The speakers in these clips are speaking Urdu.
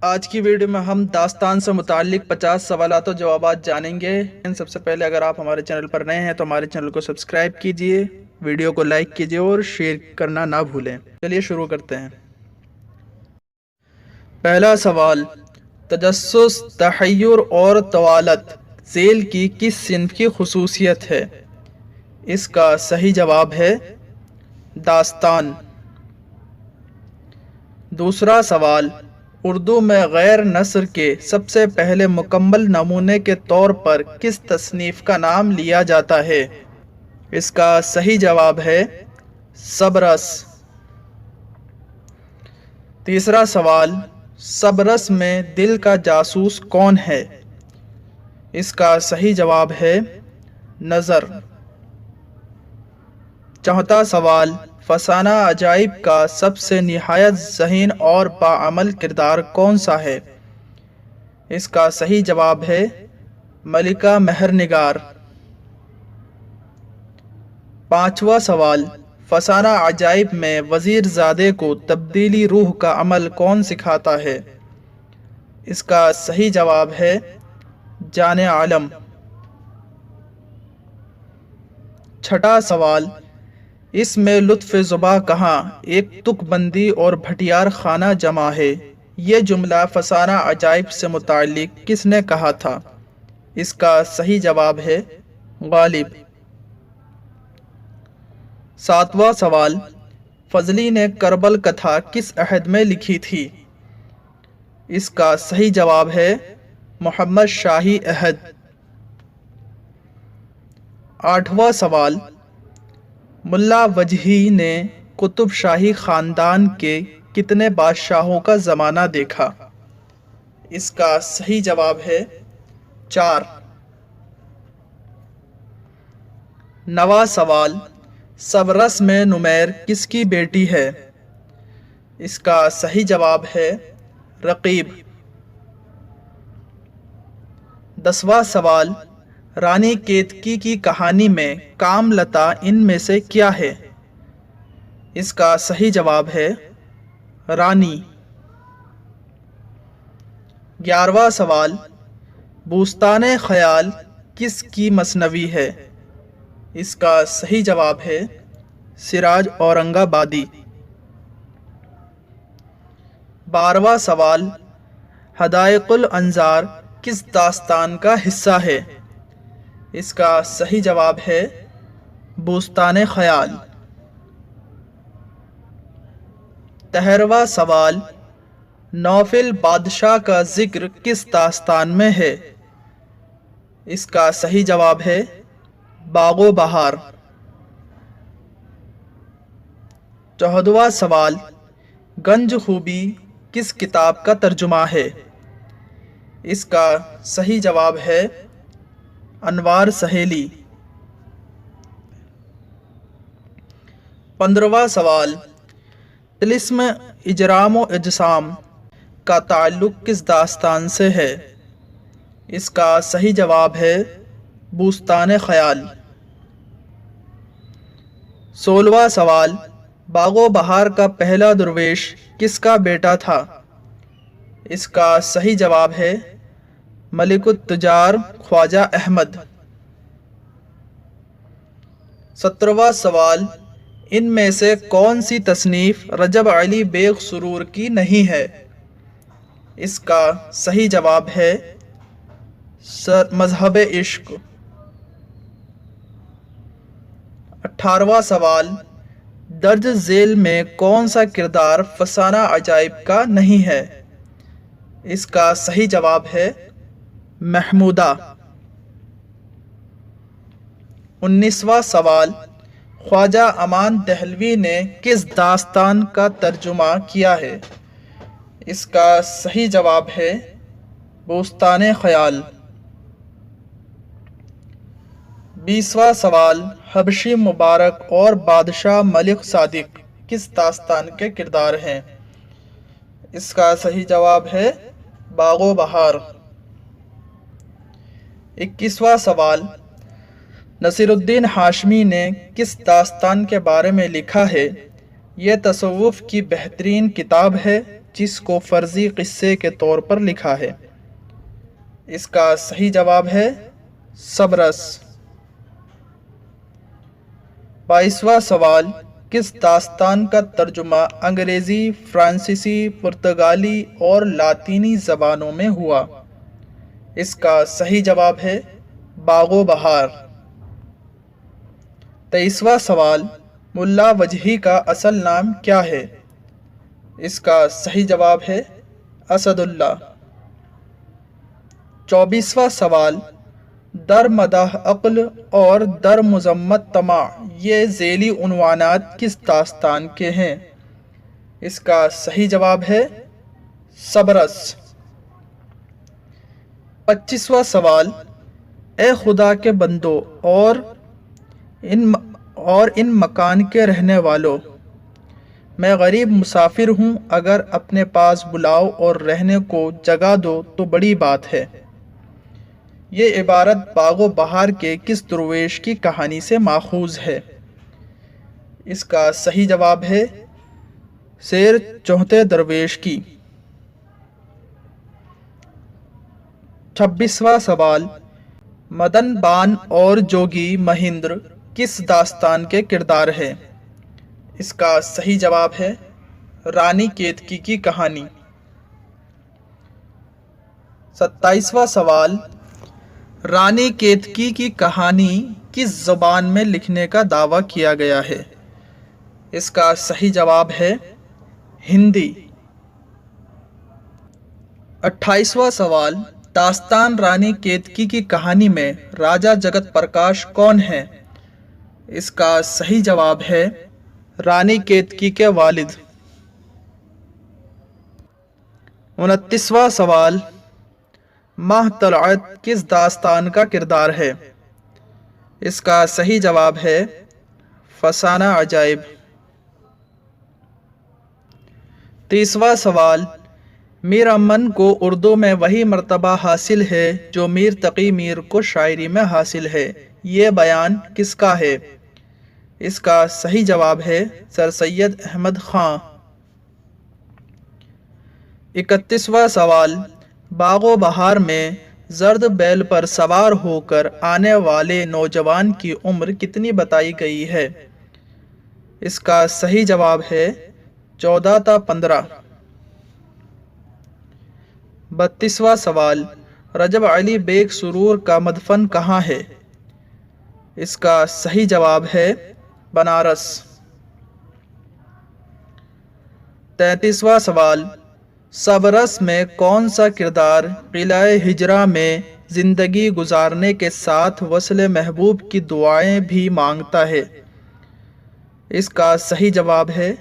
آج کی ویڈیو میں ہم داستان سے متعلق 50 سوالات و جوابات جانیں گے۔ سب سے پہلے اگر آپ ہمارے چینل پر نئے ہیں تو ہمارے چینل کو سبسکرائب کیجئے، ویڈیو کو لائک کیجئے اور شیئر کرنا نہ بھولیں۔ چلیے شروع کرتے ہیں۔ پہلا سوال، تجسس، تحیر اور طوالت ذیل کی کس صنف کی خصوصیت ہے؟ اس کا صحیح جواب ہے داستان۔ دوسرا سوال، اردو میں غیر نثر کے سب سے پہلے مکمل نمونے کے طور پر کس تصنیف کا نام لیا جاتا ہے؟ اس کا صحیح جواب ہے سبرس۔ تیسرا سوال، سبرس میں دل کا جاسوس کون ہے؟ اس کا صحیح جواب ہے نظر۔ چوتھا سوال، فسانہ عجائب کا سب سے نہایت ذہین اور باعمل کردار کون سا ہے؟ اس کا صحیح جواب ہے ملکہ مہر نگار۔ پانچواں سوال، فسانہ عجائب میں وزیر زادے کو تبدیلی روح کا عمل کون سکھاتا ہے؟ اس کا صحیح جواب ہے جان عالم۔ چھٹا سوال، اس میں لطف زباں کہاں، ایک تک بندی اور بھٹیار خانہ جمع ہے، یہ جملہ فسانہ عجائب سے متعلق کس نے کہا تھا؟ اس کا صحیح جواب ہے غالب۔ ساتواں سوال، فضلی نے کربل کتھا کس عہد میں لکھی تھی؟ اس کا صحیح جواب ہے محمد شاہی عہد۔ آٹھواں سوال، ملا وجہی نے قطب شاہی خاندان کے کتنے بادشاہوں کا زمانہ دیکھا؟ اس کا صحیح جواب ہے 4۔ نواں سوال، سبرس میں نمیر کس کی بیٹی ہے؟ اس کا صحیح جواب ہے رقیب۔ 10واں سوال، رانی کیتکی کی کہانی میں کام لتا ان میں سے کیا ہے؟ اس کا صحیح جواب ہے رانی۔ 11واں سوال، بوستان خیال کس کی مثنوی ہے؟ اس کا صحیح جواب ہے سراج اورنگ آبادی۔ 12واں سوال، حدائق الانظار کس داستان کا حصہ ہے؟ اس کا صحیح جواب ہے بوستان خیال۔ 13واں سوال، نوفل بادشاہ کا ذکر کس داستان میں ہے؟ اس کا صحیح جواب ہے باغ و بہار۔ 14واں سوال، گنج خوبی کس کتاب کا ترجمہ ہے؟ اس کا صحیح جواب ہے انوار سہیلی۔ 15واں سوال، طلسم اجرام و اجسام کا تعلق کس داستان سے ہے؟ اس کا صحیح جواب ہے بوستان خیال۔ 16واں سوال، باغ و بہار کا پہلا درویش کس کا بیٹا تھا؟ اس کا صحیح جواب ہے ملک التجار خواجہ احمد۔ 17واں سوال، ان میں سے کون سی تصنیف رجب علی بیگ سرور کی نہیں ہے؟ اس کا صحیح جواب ہے مذہب عشق۔ 18واں سوال، درج ذیل میں کون سا کردار فسانہ عجائب کا نہیں ہے؟ اس کا صحیح جواب ہے محمودہ۔ 19واں سوال، خواجہ امان دہلوی نے کس داستان کا ترجمہ کیا ہے؟ اس کا صحیح جواب ہے بوستان خیال۔ 20واں سوال، حبشی مبارک اور بادشاہ ملک صادق کس داستان کے کردار ہیں؟ اس کا صحیح جواب ہے باغ و بہار۔ 21واں سوال، نصیر الدین ہاشمی نے کس داستان کے بارے میں لکھا ہے؟ یہ تصوف کی بہترین کتاب ہے، جس کو فرضی قصے کے طور پر لکھا ہے؟ اس کا صحیح جواب ہے صبرس۔ 22واں سوال، کس داستان کا ترجمہ انگریزی، فرانسیسی، پرتگالی اور لاطینی زبانوں میں ہوا؟ اس کا صحیح جواب ہے باغ و بہار۔ 23واں سوال، ملا وجہی کا اصل نام کیا ہے؟ اس کا صحیح جواب ہے اسد اللہ۔ 24واں سوال، در مدح عقل اور در مذمت طمع یہ ذیلی عنوانات کس داستان کے ہیں؟ اس کا صحیح جواب ہے صبرس۔ 25واں سوال، اے خدا کے بندو اور ان مکان کے رہنے والوں، میں غریب مسافر ہوں، اگر اپنے پاس بلاؤ اور رہنے کو جگہ دو تو بڑی بات ہے۔ یہ عبارت باغ و بہار کے کس درویش کی کہانی سے ماخوذ ہے؟ اس کا صحیح جواب ہے شیر چوتھے درویش کی۔ 26واں سوال، مدن بان اور جوگی مہندر کس داستان کے کردار ہے؟ اس کا صحیح جواب ہے رانی کیتکی کی کہانی۔ 27واں سوال، رانی کیتکی کی کہانی کس زبان میں لکھنے کا دعویٰ کیا گیا ہے؟ اس کا صحیح جواب ہے ہندی۔ 28واں سوال، داستان رانی کیتکی کی کہانی میں راجا جگت پرکاش کون ہے؟ اس کا صحیح جواب ہے رانی کیتکی کے والد۔ 29واں سوال، ماہ طلعت کس داستان کا کردار ہے؟ اس کا صحیح جواب ہے فسانہ عجائب۔ 30واں سوال، میر امن کو اردو میں وہی مرتبہ حاصل ہے جو میر تقی میر کو شاعری میں حاصل ہے، یہ بیان کس کا ہے؟ اس کا صحیح جواب ہے سر سید احمد خاں۔ 31واں سوال، باغ و بہار میں زرد بیل پر سوار ہو کر آنے والے نوجوان کی عمر کتنی بتائی گئی ہے؟ اس کا صحیح جواب ہے 14 تا 15۔ 32واں سوال، رجب علی بیگ سرور کا مدفن کہاں ہے؟ اس کا صحیح جواب ہے بنارس۔ 33واں سوال، صبرس میں کون سا کردار قلعہ ہجرا میں زندگی گزارنے کے ساتھ وصل محبوب کی دعائیں بھی مانگتا ہے؟ اس کا صحیح جواب ہے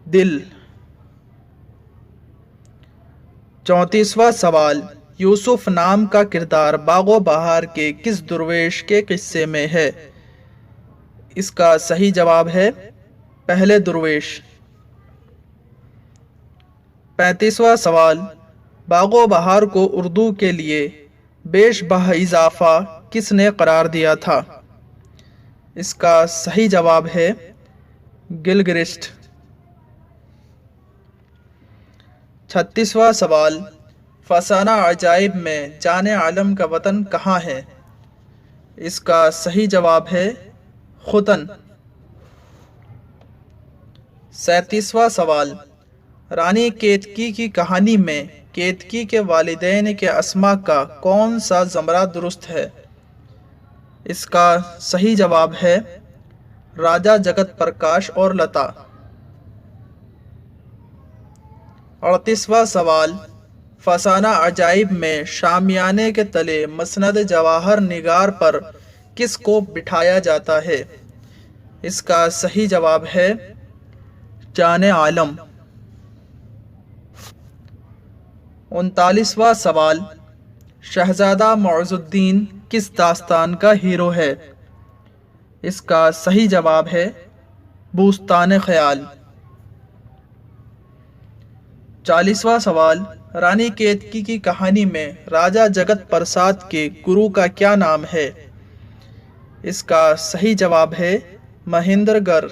دل۔ 34واں سوال، یوسف نام کا کردار باغ و بہار کے کس درویش کے قصے میں ہے؟ اس کا صحیح جواب ہے پہلے درویش۔ 35واں سوال، باغ و بہار کو اردو کے لیے بیش بہ اضافہ کس نے قرار دیا تھا؟ اس کا صحیح جواب ہے گلگرسٹ۔ 36واں سوال، فسانہ عجائب میں جان عالم کا وطن کہاں ہے؟ اس کا صحیح جواب ہے ختن۔ 37واں سوال، رانی کیتکی کی کہانی میں کیتکی کے والدین کے اسما کا کون سا زمرہ درست ہے؟ اس کا صحیح جواب ہے راجا جگت پرکاش اور لتا۔ 38واں سوال، فسانہ عجائب میں شامیانے کے تلے مسند جواہر نگار پر کس کو بٹھایا جاتا ہے؟ اس کا صحیح جواب ہے جان عالم۔ 39واں سوال، شہزادہ معز الدین کس داستان کا ہیرو ہے؟ اس کا صحیح جواب ہے بوستان خیال۔ 40واں سوال، رانی کیتکی کی کہانی میں راجا جگت پرساد کے گرو کا کیا نام ہے؟ اس کا صحیح جواب ہے مہندر گر۔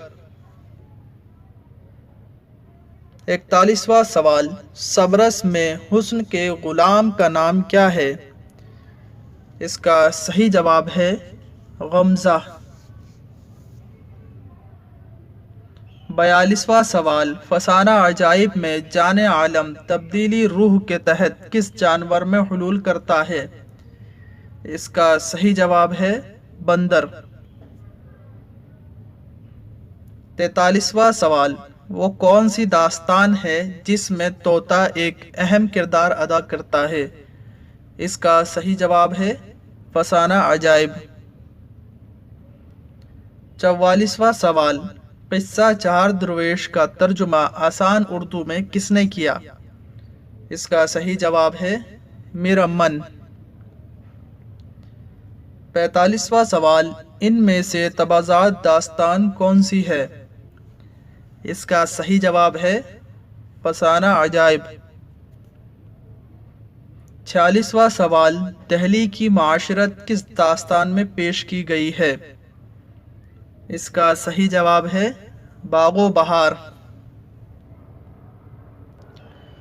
41واں سوال، صبرس میں حسن کے غلام کا نام کیا ہے؟ اس کا صحیح جواب ہے غمزہ۔ 42واں سوال، فسانہ عجائب میں جان عالم تبدیلی روح کے تحت کس جانور میں حلول کرتا ہے؟ اس کا صحیح جواب ہے بندر۔ 43واں سوال، وہ کون سی داستان ہے جس میں طوطا ایک اہم کردار ادا کرتا ہے؟ اس کا صحیح جواب ہے فسانہ عجائب۔ 44واں سوال، قصہ چہار درویش کا ترجمہ آسان اردو میں کس نے کیا؟ اس کا صحیح جواب ہے میر امن۔ 45واں سوال، ان میں سے تبازات داستان کون سی ہے؟ اس کا صحیح جواب ہے فسانہ عجائب۔ 46واں سوال، دہلی کی معاشرت کس داستان میں پیش کی گئی ہے؟ اس کا صحیح جواب ہے باغ و بہار۔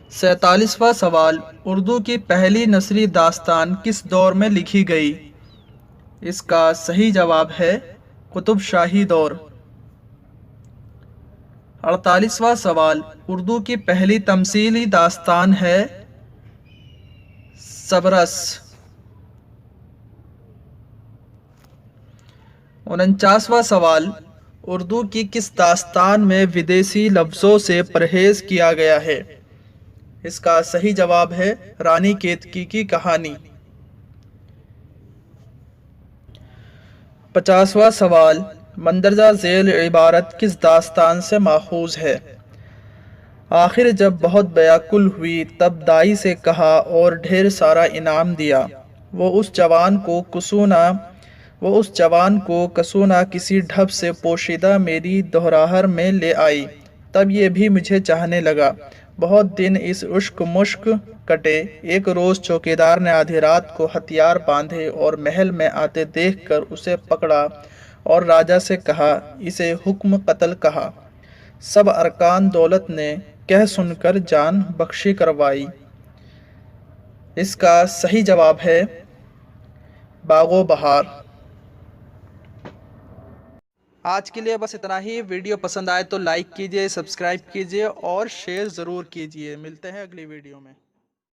47واں سوال، اردو کی پہلی نثری داستان کس دور میں لکھی گئی؟ اس کا صحیح جواب ہے قطب شاہی دور۔ 48واں سوال، اردو کی پہلی تمثیلی داستان ہے صبرس۔ 49واں سوال، اردو کی کس داستان میں ودیسی لفظوں سے پرہیز کیا گیا ہے؟ اس کا صحیح جواب ہے رانی کیتکی کی کہانی۔ 50واں سوال، مندرجہ ذیل عبارت کس داستان سے ماخوذ ہے؟ آخر جب بہت بیاکل ہوئی تب دائی سے کہا اور ڈھیر سارا انعام دیا، وہ اس جوان کو کسو نہ کسی ڈھب سے پوشیدہ میری دہراہر میں لے آئی، تب یہ بھی مجھے چاہنے لگا۔ بہت دن اس عشق مشق کٹے، ایک روز چوکیدار نے آدھی رات کو ہتھیار باندھے اور محل میں آتے دیکھ کر اسے پکڑا اور راجا سے کہا، اسے حکم قتل کہا۔ سب ارکان دولت نے کہہ سن کر جان بخشی کروائی۔ اس کا صحیح جواب ہے باغ و بہار۔ آج کے لیے بس اتنا ہی۔ ویڈیو پسند آئے تو لائک کیجئے، سبسکرائب کیجئے اور شیئر ضرور کیجئے۔ ملتے ہیں اگلی ویڈیو میں۔